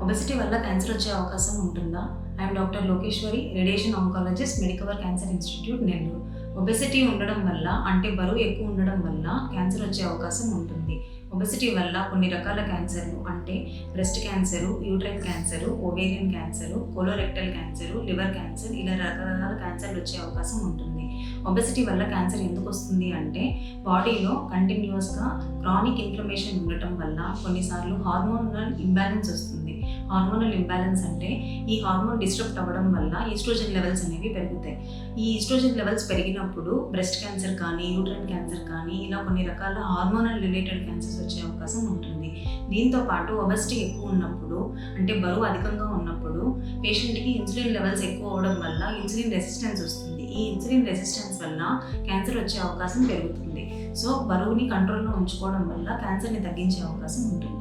Obesity వల్ల cancer వచ్చే అవకాశం ఉంటుందా? I'm doctor Lokeshwari, radiation oncologist, Medicover cancer institute, Nellore. Obesity ఉండడం వల్ల అంటే బరువు ఎక్కువ ఉండడం వల్ల క్యాన్సర్ వచ్చే అవకాశం ఉంటుంది. ఒబెసిటీ వల్ల కొన్ని రకాల క్యాన్సర్లు అంటే breast cancer, uterine cancer, ovarian cancer, colorectal cancer, liver cancer ఇలా రకరకాల క్యాన్సర్లు వచ్చే అవకాశం ఉంటుంది. ఒబెసిటీ వల్ల క్యాన్సర్ ఎందుకు వస్తుంది అంటే బాడీలో కంటిన్యూస్గా క్రానిక్ ఇన్ఫ్లమేషన్ ఉండటం వల్ల కొన్నిసార్లు హార్మోనల్ ఇంబ్యాలెన్స్ వస్తుంది. హార్మోనల్ ఇంబ్యాలెన్స్ అంటే ఈ హార్మోన్ డిస్టర్బ్ అవ్వడం వల్ల ఈస్ట్రోజన్ లెవెల్స్ అనేవి పెరుగుతాయి. ఈ ఈస్ట్రోజన్ లెవెల్స్ పెరిగినప్పుడు బ్రెస్ట్ క్యాన్సర్ కానీ, యూట్రైన్ క్యాన్సర్ కానీ ఇలా కొన్ని రకాల హార్మోనల్ రిలేటెడ్ క్యాన్సర్స్ వచ్చే అవకాశం ఉంటుంది. దీంతో పాటు ఒబెసిటీ ఎక్కువ ఉన్నప్పుడు అంటే బరువు అధికంగా ఉన్నప్పుడు పేషెంట్కి ఇన్సులిన్ లెవెల్స్ ఎక్కువ అవడం వల్ల ఇన్సులిన్ రెసిస్టెన్స్ వస్తుంది. ఈ ఇన్సులిన్ రెసిస్టెన్స్ వల్ల క్యాన్సర్ వచ్చే అవకాశం పెరుగుతుంది. సో బరువుని కంట్రోల్లో ఉంచుకోవడం వల్ల క్యాన్సర్ని తగ్గించే అవకాశం ఉంటుంది.